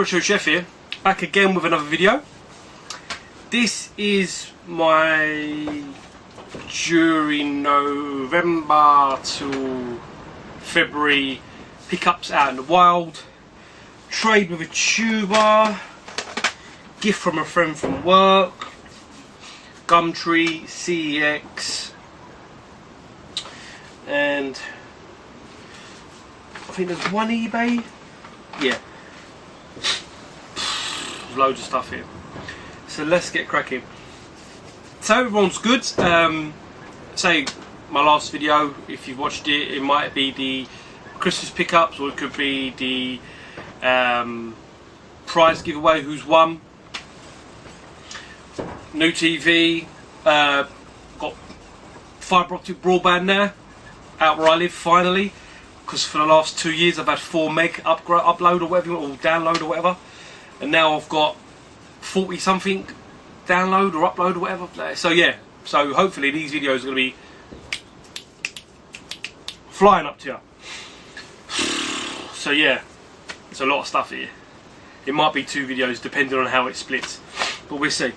Retro Chef here, back again with another video. This is my during November to February pickups out in the wild, trade with a tuber, gift from a friend from work, Gumtree, CEX, and I think there's one eBay. Yeah, loads of stuff here. So let's get cracking. So everyone's good. Say my last video, if you've watched it, it might be the Christmas pickups, or it could be the prize giveaway, who's won. New TV, got fibre optic broadband now, out where I live finally, because for the last 2 years I've had 4 meg upload or whatever, or download or whatever, and now I've got 40 something download or upload or whatever. So yeah, so hopefully these videos are going to be flying up to you. So yeah, it's a lot of stuff here. It might be 2 videos depending on how it splits, but we'll see.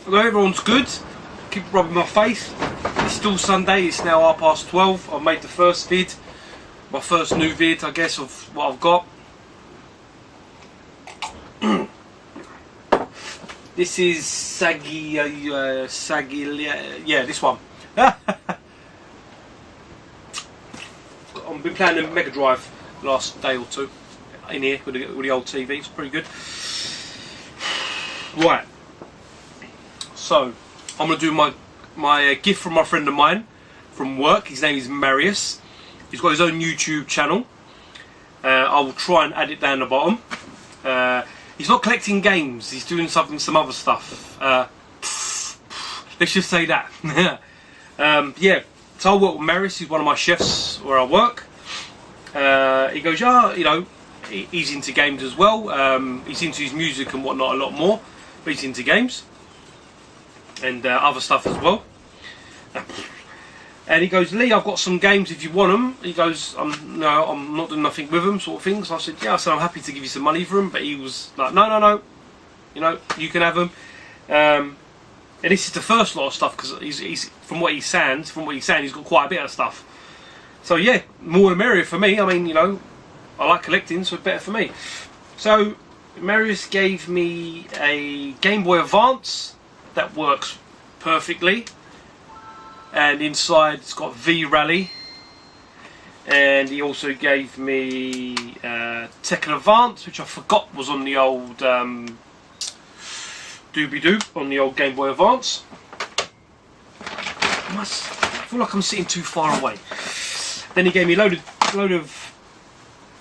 Although everyone's good, keep rubbing my face. It's still Sunday, it's now 12:30. I've made the first vid, my first new vid I guess, of what I've got. This is Saggy, yeah, this one. I've been playing the Mega Drive last day or two in here with the old TV. It's pretty good. Right, so I'm going to do my gift from my friend of mine from work. His name is Marius. He's got his own YouTube channel. I will try and add it down the bottom. He's not collecting games, he's doing some other stuff. Let's just say that. Yeah, so I work with Marius, he's one of my chefs where I work. He goes, yeah, you know, he's into games as well. He's into his music and whatnot a lot more, but he's into games and other stuff as well. And he goes, Lee, I've got some games if you want them. He goes, no, I'm not doing nothing with them, sort of thing. So I said, yeah, I'm happy to give you some money for them. But he was like, no, you know, you can have them. And this is the first lot of stuff, because he's from what he's saying, he's got quite a bit of stuff. So yeah, more the merrier for me. I mean, you know, I like collecting, so better for me. So Marius gave me a Game Boy Advance that works perfectly. And inside it's got V-Rally, and he also gave me Tekken Advance, which I forgot was on the old Doobie-Doo, on the old Game Boy Advance. I feel like I'm sitting too far away. Then he gave me a load of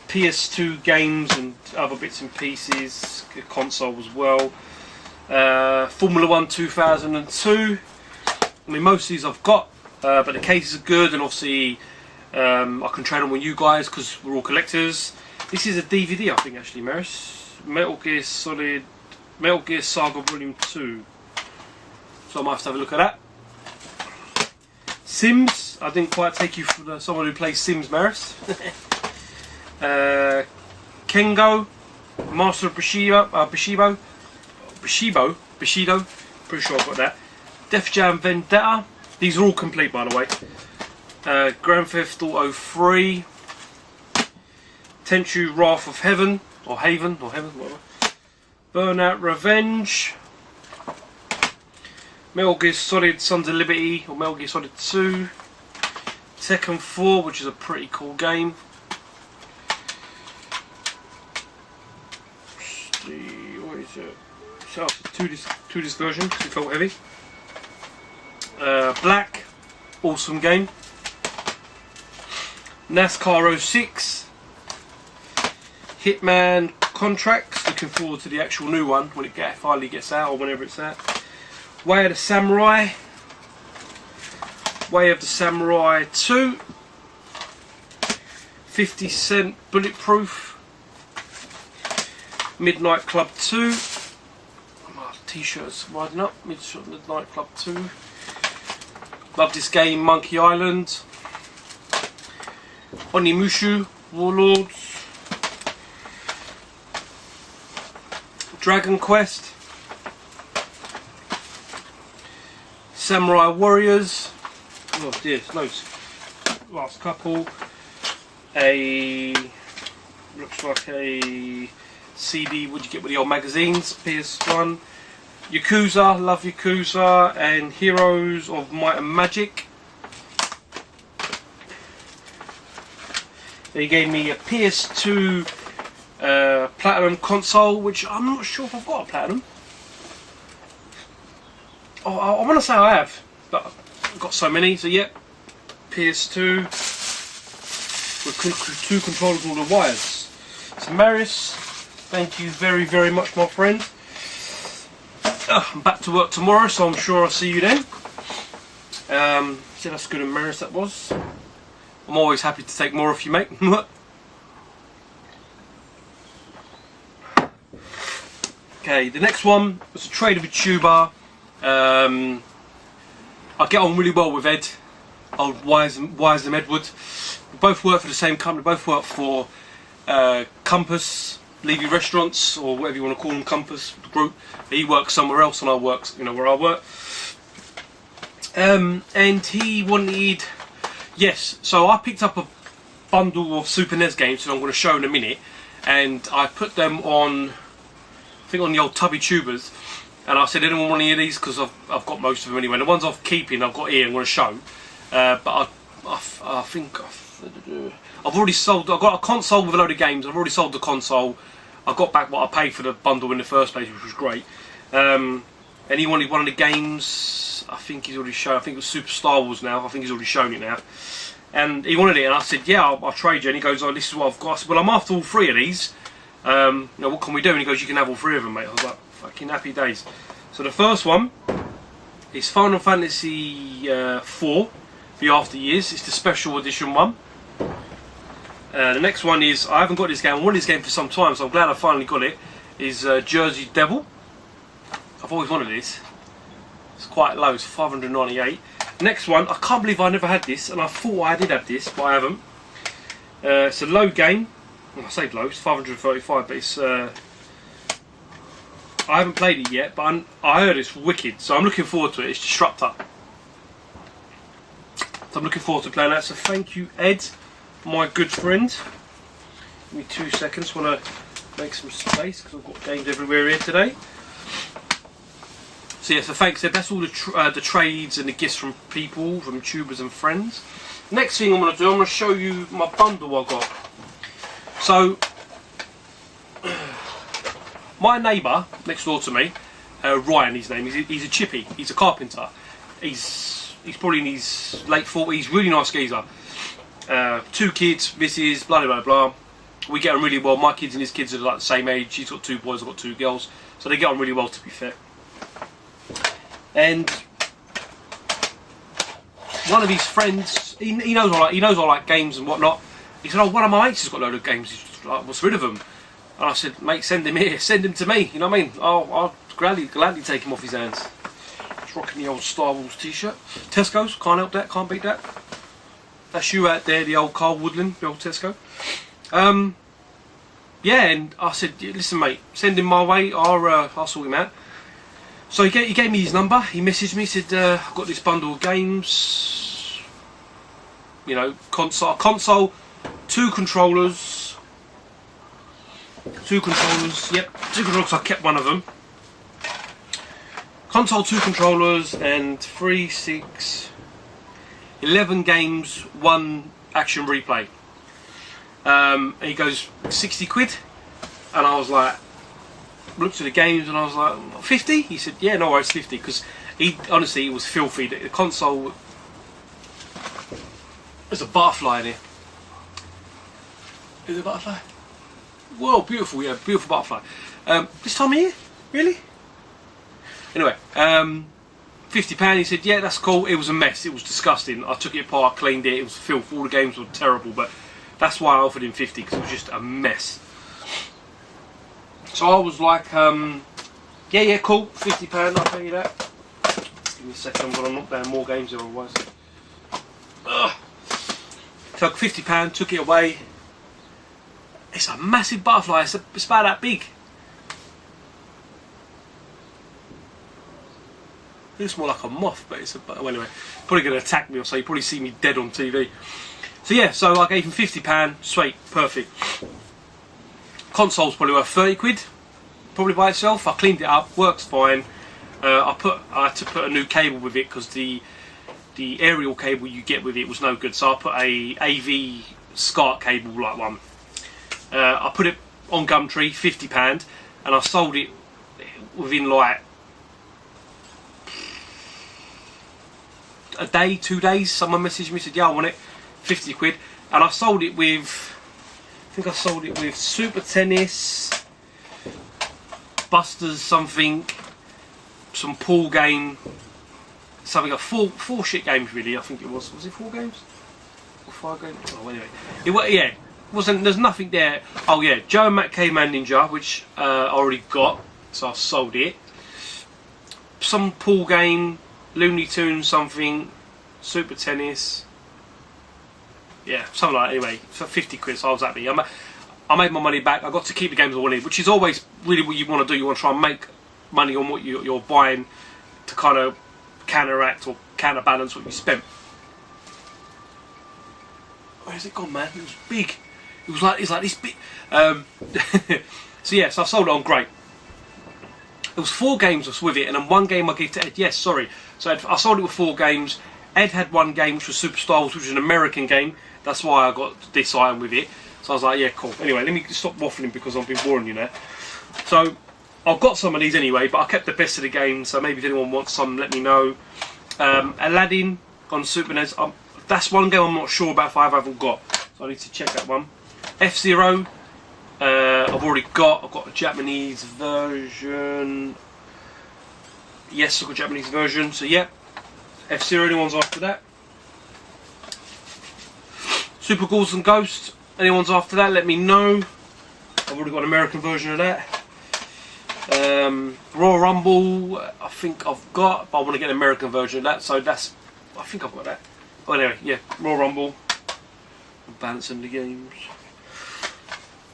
PS2 games and other bits and pieces, a console as well. Formula 1 2002. I mean, most of these I've got, but the cases are good, and obviously I can trade them with you guys because we're all collectors. This is a DVD, I think, actually, Marius. Metal Gear Saga Volume 2. So I might have to have a look at that. Sims. I didn't quite take you for someone who plays Sims, Marius. Kengo. Master of Bushido. Pretty sure I've got that. Def Jam Vendetta. These are all complete, by the way. Grand Theft Auto 3. Tenchu Wrath of Heaven, or Haven, whatever. Burnout Revenge. Metal Gear Solid Sons of Liberty, or Metal Gear Solid 2. Tekken 4, which is a pretty cool game. What is it? So, two disc version, because it felt heavy. Black, awesome game. NASCAR 06. Hitman Contracts, looking forward to the actual new one when it finally gets out, or whenever it's out. Way of the Samurai. Way of the Samurai 2. 50 Cent Bulletproof. Midnight Club 2. Oh, t-shirts winding up. Midnight Club 2. Love this game, Monkey Island. Onimushu Warlords. Dragon Quest, Samurai Warriors, oh dear, loads, last couple, looks like a CD, would you get with the old magazines, PS1, Yakuza, love Yakuza, and Heroes of Might and Magic. They gave me a PS2 Platinum console, which I'm not sure if I've got a Platinum. Oh, I want to say I have, but I've got so many, so yeah. PS2 with 2 controllers, all the wires. So Marius, thank you very, very much, my friend. I'm back to work tomorrow, so I'm sure I'll see you then. So that's good and Marius, that was. I'm always happy to take more if you make. Okay, the next one was a trade of a tuber. I get on really well with Ed, old Wiseham Edward. We both work for the same company, both work for Compass, Levy Restaurants, or whatever you want to call them, Compass Group. He works somewhere else and I work, where I work. And he wanted, yes, so I picked up a bundle of Super NES games that I'm going to show in a minute, and I put them on, I think on the old tubby tubers, and I said, anyone want any of these, because I've got most of them anyway. The ones I've keeping I've got here I'm going to show, but I think I've already sold, I've got a console with a load of games, I've already sold the console, I got back what I paid for the bundle in the first place, which was great. And he wanted one of the games, I think he's already shown, I think it was Super Star Wars now, I think he's already shown it now. And he wanted it, and I said, yeah, I'll trade you. And he goes, oh, this is what I've got. I said, well, I'm after all 3 of these. What can we do? And he goes, you can have all 3 of them, mate. I was like, fucking happy days. So the first one is Final Fantasy 4, the After Years. It's the special edition one. The next one is, I haven't got this game, I wanted this game for some time, so I'm glad I finally got it, is Jersey Devil. I've always wanted this. It's quite low, it's 598. Next one, I can't believe I never had this, and I thought I did have this, but I haven't. It's a low game. Well, I say low, it's 535, but it's... I haven't played it yet, but I heard it's wicked, so I'm looking forward to it. It's Disruptor. So I'm looking forward to playing that, so thank you, Ed, my good friend. Give me 2 seconds, want to make some space, because I've got games everywhere here today. So yeah, so thanks Ed, that's all the trades and the gifts from people, from tubers and friends. Next thing I'm going to do, I'm going to show you my bundle I got. So, my neighbour next door to me, Ryan his name, he's a chippy, he's a carpenter. He's probably in his late 40s, really nice geezer. 2 kids, missus, blah blah blah. We get on really well, my kids and his kids are like the same age, he's got 2 boys, I've got 2 girls. So they get on really well, to be fair. And one of his friends, he knows I like games and whatnot. He said, oh, one of my mates has got a load of games, he's like, what's rid of them? And I said, mate, send him here, send him to me, you know what I mean? I'll gladly take him off his hands. He's rocking the old Star Wars t-shirt. Tesco's, can't help that, can't beat that. That's you out there, the old Carl Woodland, the old Tesco. Yeah, and I said, listen mate, send him my way, I'll sort him out. So he gave me his number, he messaged me, said, I've got this bundle of games, you know, console, 2 controllers, yep, 2 controllers, I kept one of them. Console, 2 controllers, and 3, 6, 11 games, 1 action replay. And he goes, 60 quid? And I was like, looked at the games and I was like, 50? He said, yeah, no worries, 50, because honestly, it was filthy. The console, there's a butterfly in here. Is there a butterfly? Whoa, beautiful, yeah, beautiful butterfly. This time of year? Really? Anyway, £50, he said, yeah, that's cool. It was a mess, it was disgusting. I took it apart, cleaned it, it was filth, all the games were terrible, but that's why I offered him 50, because it was just a mess. So I was like, yeah, cool, £50, I'll pay you that. Give me a second, I'm going to knock down more games here otherwise. Took £50, took it away. It's a massive butterfly, it's about that big. It looks more like a moth, but it's a... Well, anyway, probably going to attack me or so. You probably see me dead on TV. So yeah, so I gave him £50. Sweet, perfect. Console's probably worth 30 quid, probably by itself. I cleaned it up, works fine. I had to put a new cable with it because the aerial cable you get with it was no good. So I put a AV SCART cable like one. I put it on Gumtree, £50, and I sold it within like a day, 2 days. Someone messaged me, said, yeah, I want it, 50 quid. And I sold it with, I think I sold it with Super Tennis, Busters something, some pool game, something like four shit games really. I think it was it 4 games? Or 5 games? Oh, anyway. Yeah, wasn't, there's nothing there. Oh yeah, Joe and Matt Caveman Ninja, which I already got, so I sold it. Some pool game, Looney Tunes something, Super Tennis. Yeah, something like that. Anyway, for 50 quid, so I was happy. I made my money back. I got to keep the games I wanted, which is always really what you want to do. You want to try and make money on what you're buying to kind of counteract or counterbalance what you spent. Where's it gone, man? It was big. It's like this big. So yeah, so I sold it on great. There was 4 games I was with it, and then 1 game I gave to Ed. Yes, sorry. So I sold it with 4 games. Ed had 1 game, which was Superstars, which was an American game. That's why I got this item with it. So I was like, yeah, cool. Anyway, let me stop waffling because I've been boring you now. So I've got some of these anyway, but I kept the best of the games. So maybe if anyone wants some, let me know. Aladdin on Super NES. That's 1 game I'm not sure about if I haven't got. So I need to check that one. F-Zero. I've already got. I've got a Japanese version. Yes, I've got a Japanese version. So yeah, F-Zero. Anyone's after that? Super Ghouls and Ghosts. Anyone's after that? Let me know. I've already got an American version of that. Royal Rumble. I think I've got, but I want to get an American version of that. So that's. I think I've got that. Oh, anyway, yeah, Royal Rumble. I'm balancing the games.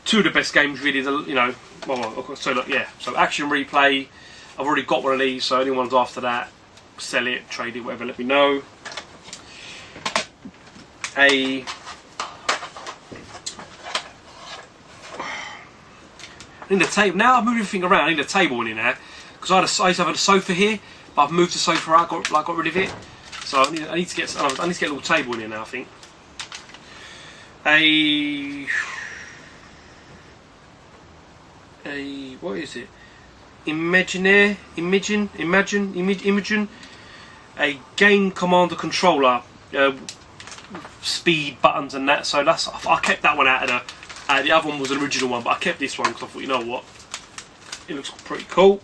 2 of the best games, really. You know, so like, yeah. So Action Replay. I've already got one of these. So anyone's after that, sell it, trade it, whatever. Let me know. I need a table. Now I've moved everything around. I need a table in here because I used to have a sofa here, but I've moved the sofa out. Got rid of it. So I need to get a little table in here now. I think. What is it? Imagine a game commander controller, speed buttons and that. So that's, I kept that one out of the other one was an original one, but I kept this one because I thought, you know what, it looks pretty cool.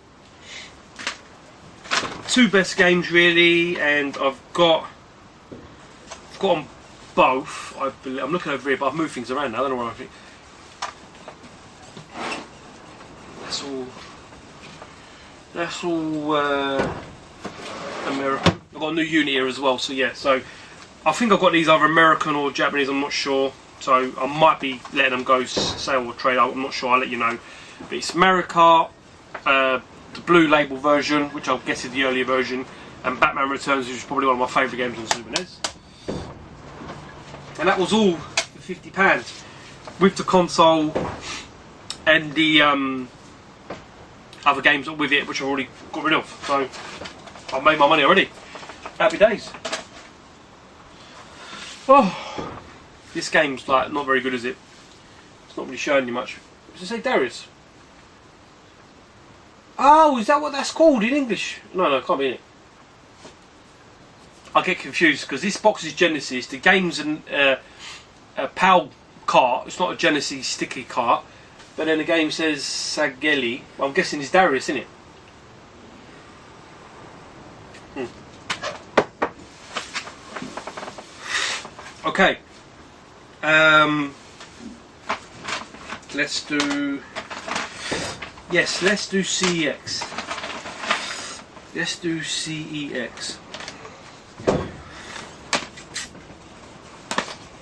2 best games really, and I've got them both. I'm looking over here, but I've moved things around now. I don't know where I think. That's all American. I've got a new unit here as well, so yeah. So I think I've got these either American or Japanese. I'm not sure. So I might be letting them go sale or trade. I'm not sure. I'll let you know. But it's America, the blue label version, which I'll get is the earlier version, and Batman Returns, which is probably one of my favourite games on Super NES. And that was all for £50 with the console and the other games with it, which I've already got rid of. So I've made my money already. Happy days. Oh, this game's like not very good, is it? It's not really showing you much. Does it say Darius? Oh, is that what that's called in English? No, it can't be in it. I get confused because this box is Genesis. The game's a PAL cart. It's not a Genesis sticky cart. But then the game says Sageli. Well, I'm guessing it's Darius, isn't it? Okay. Let's do. Yes, let's do CEX. Let's do CEX.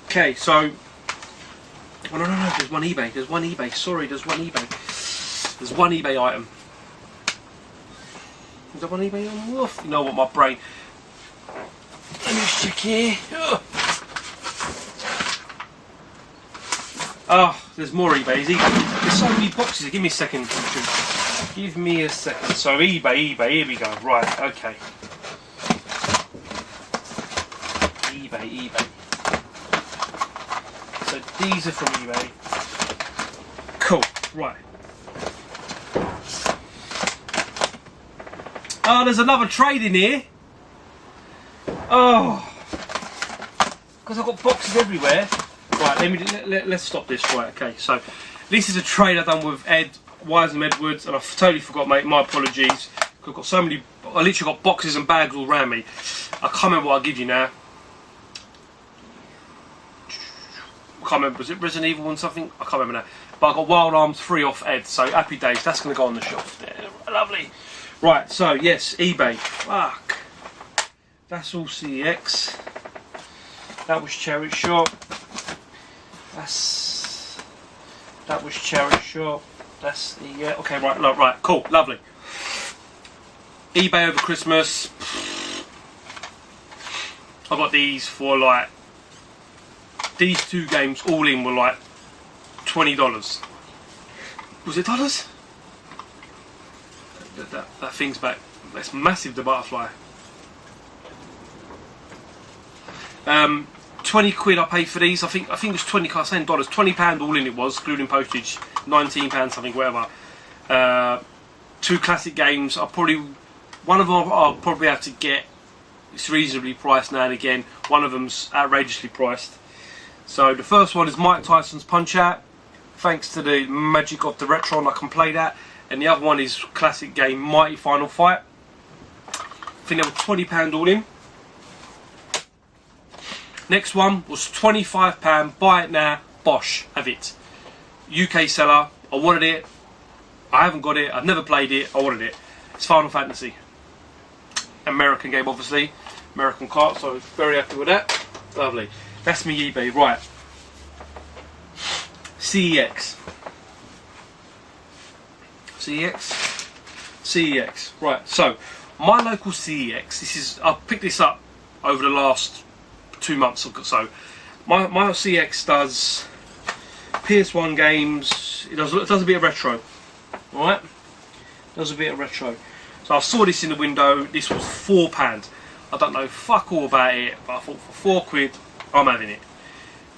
Okay, so. Oh, no, there's one eBay. There's one eBay. Sorry, there's one eBay. There's one eBay item. Is that on eBay? Woof. You know what, my brain. Let me just check here. Oh, there's more eBay. There's so many boxes. Give me a second. Give me a second. So eBay. Here we go. Right. Okay. eBay. So these are from eBay. Cool. Right. Oh, there's another trade in here. Oh, because I've got boxes everywhere. Right, let's stop this. Right, okay. So this is a trade I've done with Ed Wiseman Edwards, and I've totally forgot, mate. My apologies. I've got so many. I literally got boxes and bags all around me. I can't remember what I'll give you now. I can't remember. Was it Resident Evil 1 something? I can't remember now. But I got Wild Arms 3 off Ed. So happy days. That's going to go on the shelf there. Lovely. Right. So yes, eBay. Fuck. That's all CEX. That was Charity Shop. That was Charity Shop. That's the okay. Right. Cool. Lovely. eBay over Christmas. I got these for like these 2 games all in were like $20. Was it dollars? That thing's back. That's massive. The butterfly. 20 quid I paid for these. I think it was 20. I was saying dollars. £20 all in it was, including postage. £19 something, whatever. 2 classic games. One of them I'll probably have to get. It's reasonably priced now and again. One of them's outrageously priced. So the first one is Mike Tyson's Punch Out. Thanks to the magic of the Retron, I can play that. And the other one is classic game Mighty Final Fight. I think they were £20 all in. Next one was £25. Buy it now. Bosh. Have it. UK seller. I wanted it. I haven't got it. I've never played it. I wanted it. It's Final Fantasy. American game, obviously. American cart. So very happy with that. Lovely. That's me eBay. Right. CEX. Right. So my local CEX. I picked this up over the last 2 months or so. My CX does PS1 games. It does a bit of retro. Alright? Does a bit of retro. So I saw this in the window. This was £4. I don't know fuck all about it, but I thought for 4 quid I'm having it.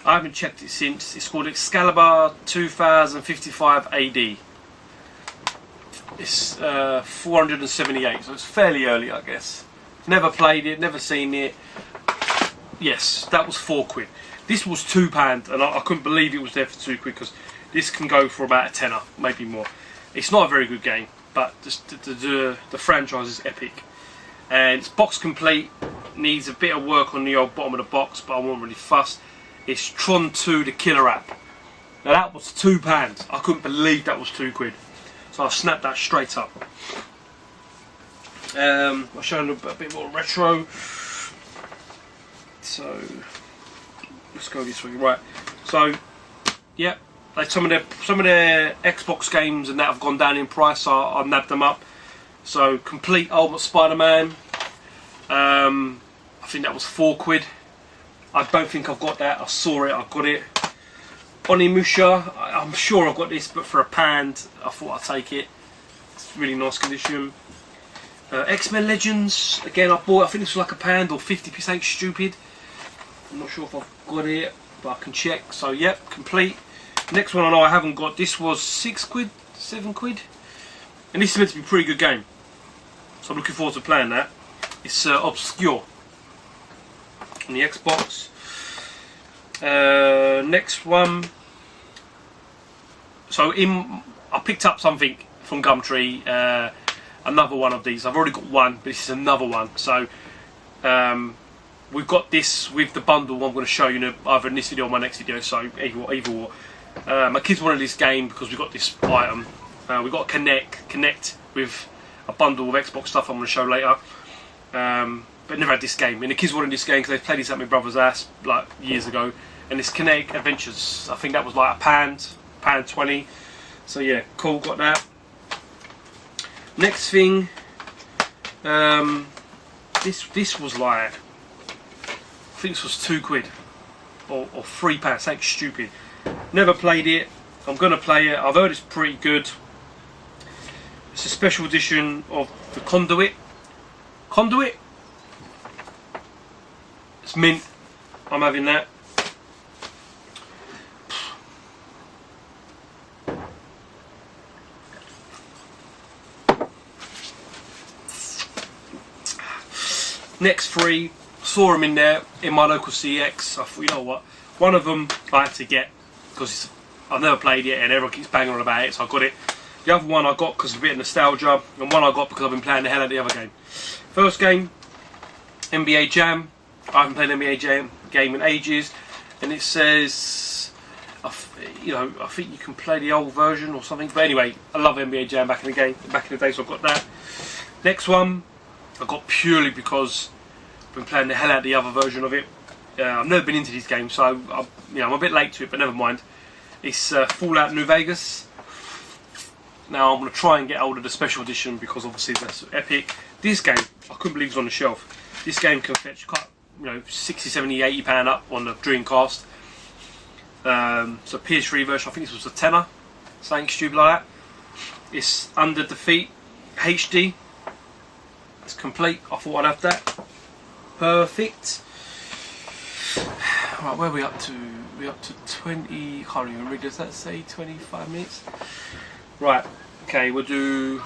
I haven't checked it since. It's called Excalibur 2055 AD. It's 478, so it's fairly early, I guess. Never played it, never seen it. Yes, that was 4 quid. This was £2, and I couldn't believe it was there for 2 quid, because this can go for about a tenner, maybe more. It's not a very good game, but the franchise is epic. And it's box complete, needs a bit of work on the old bottom of the box, but I wasn't really fussed. It's Tron 2, the killer app. Now that was £2. I couldn't believe that was 2 quid. So I snapped that straight up. I'll show you a bit more retro. So let's go this way. Right. So yeah, like some of their Xbox games and that have gone down in price. So I nabbed them up. So complete Ultimate Spider-Man. I think that was 4 quid. I don't think I've got that. I saw it. I got it. Onimusha. I'm sure I've got this, but for £1, I thought I'd take it. It's really nice condition. X-Men Legends. Again, I bought. I think this was like £1 or 50% stupid. I'm not sure if I've got it, but I can check. So yep, complete. Next one I know I haven't got. This was 6 quid, 7 quid, and this is meant to be a pretty good game. So I'm looking forward to playing that. It's Obscure on the Xbox. Next one. So I picked up something from Gumtree. Another one of these. I've already got one, but this is another one. So we've got this with the bundle. I'm going to show you either in this video or my next video. So either or. My kids wanted this game because we got this item. We got a Connect with a bundle of Xbox stuff. I'm going to show later. But never had this game. And the kids wanted this game because they played this at my brother's house like years ago. And this Kinetic Adventures, I think that was like £1.20. So yeah, cool, got that. Next thing, This was like, I think this was £2 or £3, something stupid. Never played it. I'm gonna play it. I've heard it's pretty good. It's a special edition of the Conduit. Conduit. It's mint. I'm having that. Next 3, saw them in there in my local CX. I thought, you know what, one of them I had to get because I've never played it and everyone keeps banging on about it, so I got it. The other one I got because of a bit of nostalgia, and one I got because I've been playing the hell out of the other game. First game, NBA Jam. I haven't played an NBA Jam game in ages, and it says, you know, I think you can play the old version or something. But anyway, I love NBA Jam back in the day, so I've got that. Next one I got purely because I've been playing the hell out of the other version of it. I've never been into these games, so I'm a bit late to it, but never mind. It's Fallout New Vegas. Now I'm going to try and get hold of the special edition because obviously that's epic. This game, I couldn't believe it was on the shelf. This game can fetch quite, 60, 70, £80 up on the Dreamcast. So PS3 version, I think this was a tenner, something stupid like that. It's Under Defeat HD. It's complete. I thought I'd have that. Perfect. Right, where are we up to? We're up to 20. Can't even read. Does that say 25 minutes? Right. Okay, we'll do.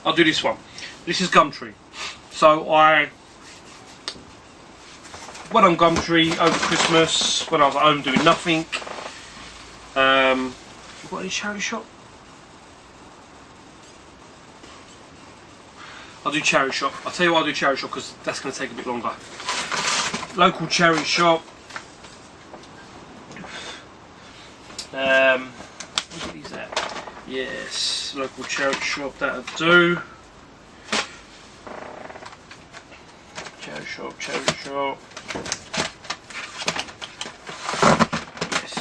I'll do this one. This is Gumtree. So I went on Gumtree over Christmas when I was at home doing nothing. You got any charity shop? I'll do charity shop. I'll tell you why I'll do charity shop because that's going to take a bit longer. Local charity shop. What is that? Yes, local charity shop. That'll do. Charity shop. Charity shop. Yes.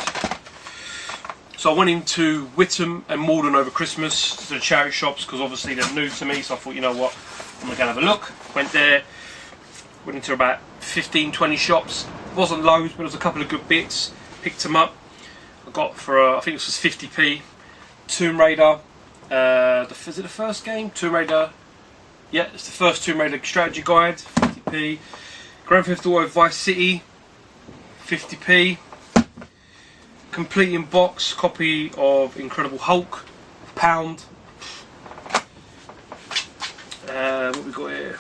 So I went into Whittam and Malden over Christmas to the charity shops because obviously they're new to me. So I thought, you know what, I'm going to have a look. Went there. Went into about 15, 20 shops. Wasn't loads, but there was a couple of good bits. Picked them up. I got for I think this was 50p. Tomb Raider. Is it the first game? Tomb Raider. Yeah, it's the first Tomb Raider strategy guide. 50p. Grand Theft Auto Vice City. 50p. Complete in box copy of Incredible Hulk. £1. What we got here?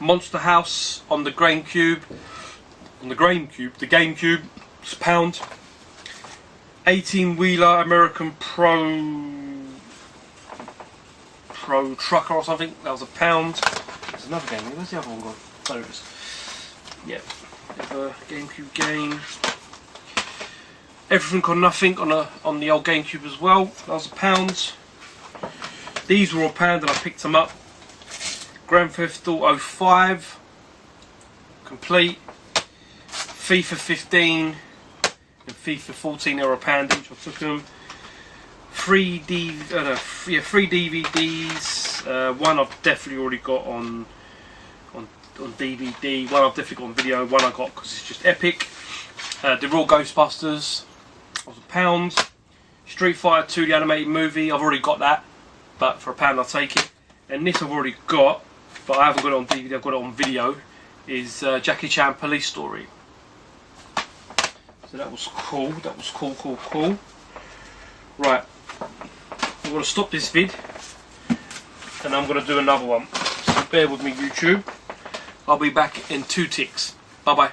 Monster House on the GameCube. The GameCube. It's £1. 18-wheeler American Pro Trucker or something. That was £1. There's another game. Where's the other one gone? There it is. Yeah. GameCube game. Everything or Nothing on the old GameCube as well. That was £1. These were all £1 and I picked them up. Grand Theft Auto 5 complete. FIFA 15 and FIFA 14 they were £1 each. I took them. 3 DVDs. One I've definitely already got on DVD. One I've definitely got on video. One I got because it's just epic. The Raw Ghostbusters was £1. Street Fighter 2, the animated movie. I've already got that, but for £1 I'll take it. And this I've already got, but I haven't got it on DVD. I've got it on video. Is Jackie Chan Police Story. So that was cool. That was cool. Right, I'm going to stop this vid, and I'm going to do another one. So bear with me, YouTube. I'll be back in 2 ticks. Bye bye.